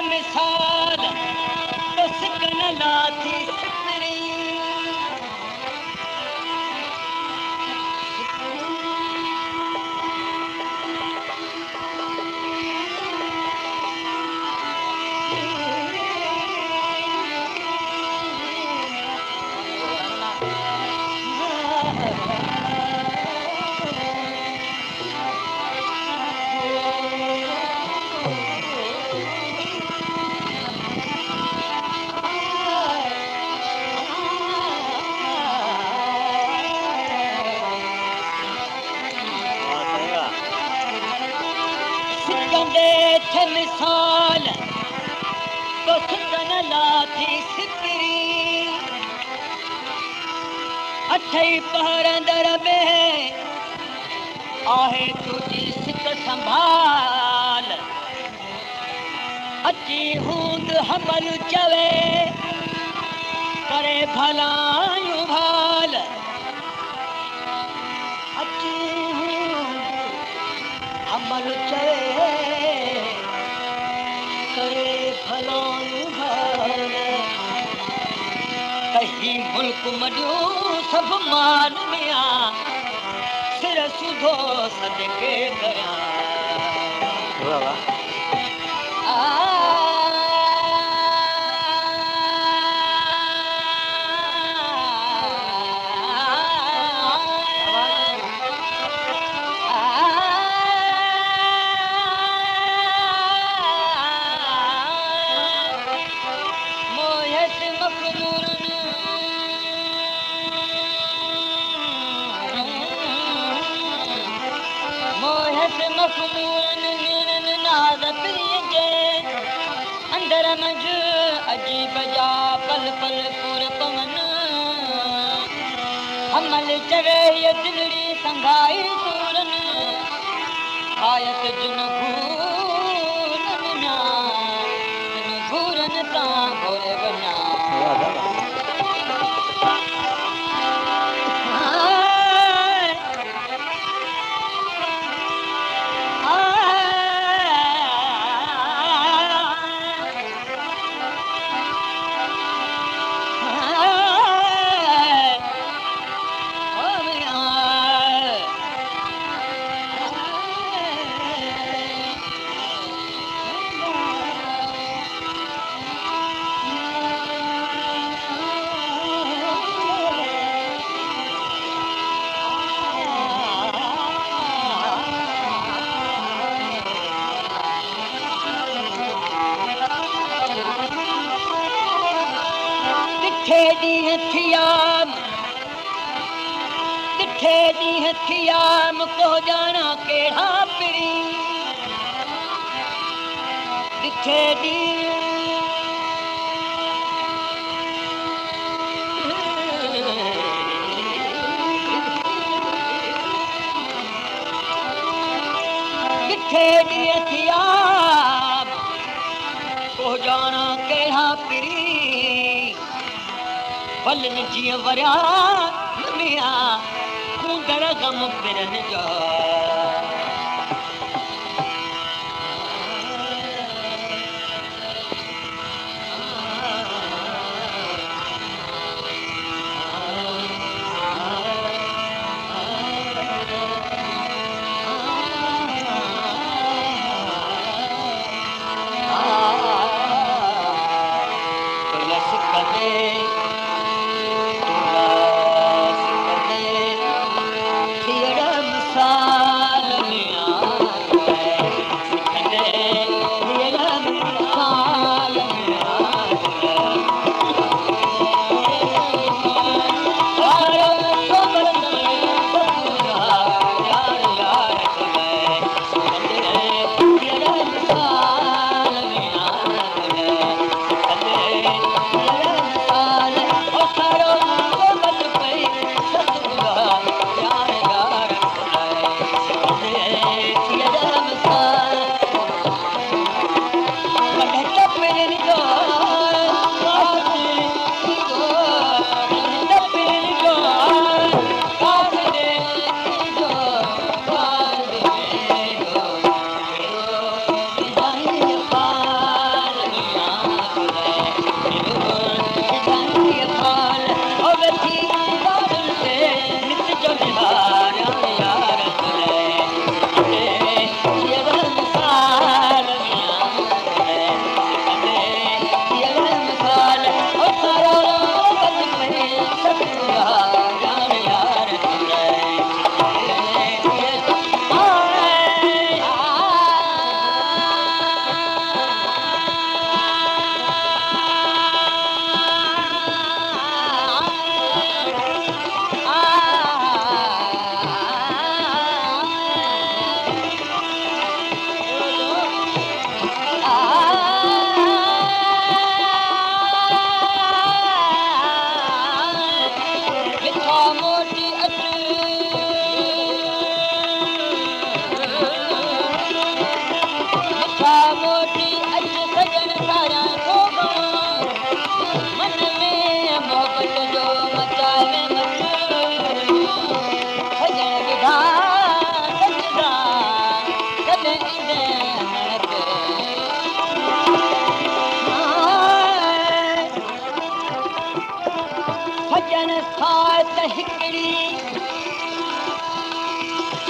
मिसाल तो सिकन लाथी सिकरी थे मिसाल तो सिकन लाथी सिकरी अठई पहर अंदर में आहे तुझी सिक संभाल अची हूंद हमल चवे करे भलायूं भाल अची हूंद हमल चवे करे भलायूं भाल कहीं मुल्क मडियो सब मान में आ सिर सुधो सदके कया अंदर मंझ अजीब जा पल पल पुर पवन हमल चवे ये दिलड़ी संघाई सूरन आयत जुन घूरन तां घोरे वञा ॾींहं थिया को ॼाणा कहिड़ा पिड़ी ॾिठे ॾींहं थिया को ॼाणा कहिड़ा पिड़ी भलन जीअं वरिया मिया कूंदड़ गम पिरन जा मिसाल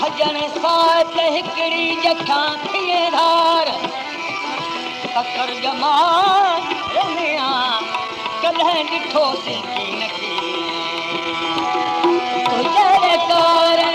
सजन साथ हिकड़ी जखा थिए धार पकड़ जमा रमिया कल्ह ॾिठो सिंधी नकी तुझे कार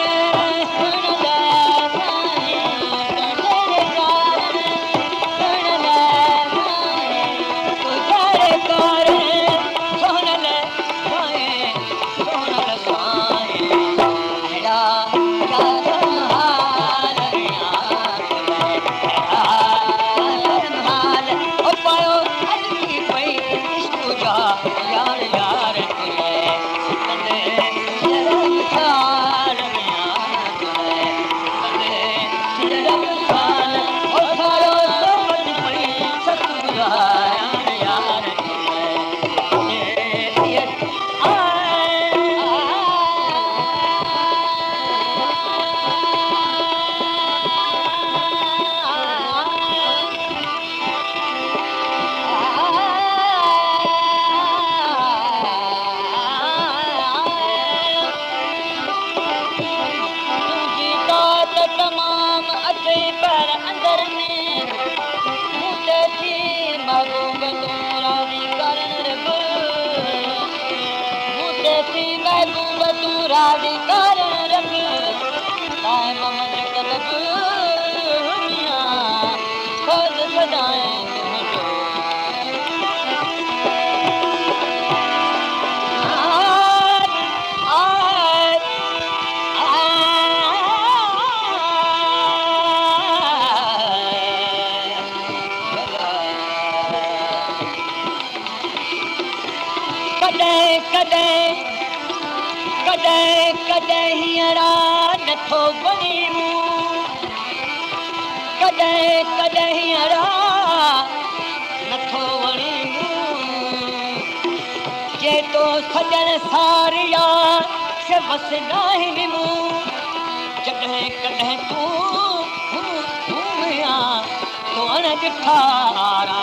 सजन सारिया से बस नहीं मूं जॾहिं कॾहिं तूं मिया तो अण ॾिठारा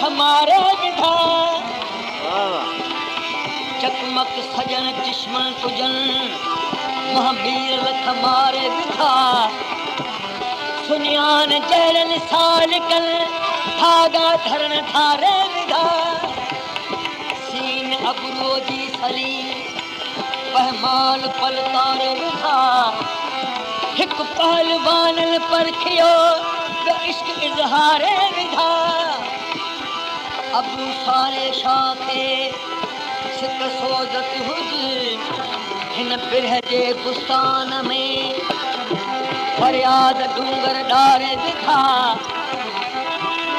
हमारे विधा चकमक सजन चश्मा तुझन महावीर रख हमारे विधा सुनियान जैरन साल कल धागा धरण थारे विधा अबरो जी सली पहमान पल तार विधा हिक पहलवान परखियो इश्क इज़हार विधा अबू सारे शाखे सिक सोजत हुज हिन बिरह जे बुस्तान में फरियाद डूंगर डारे दिखा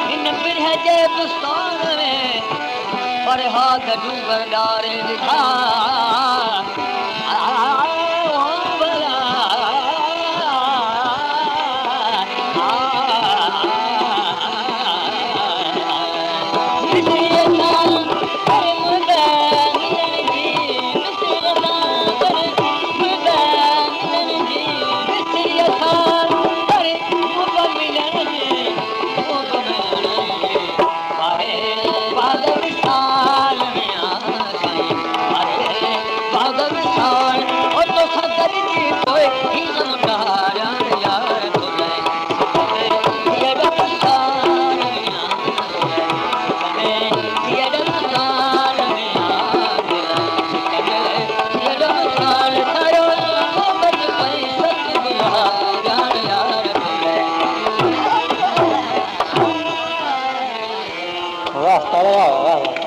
हिन बिरह जे बुस्तान में फरियाद डूंगर डारे दिखा वाह वाह वाह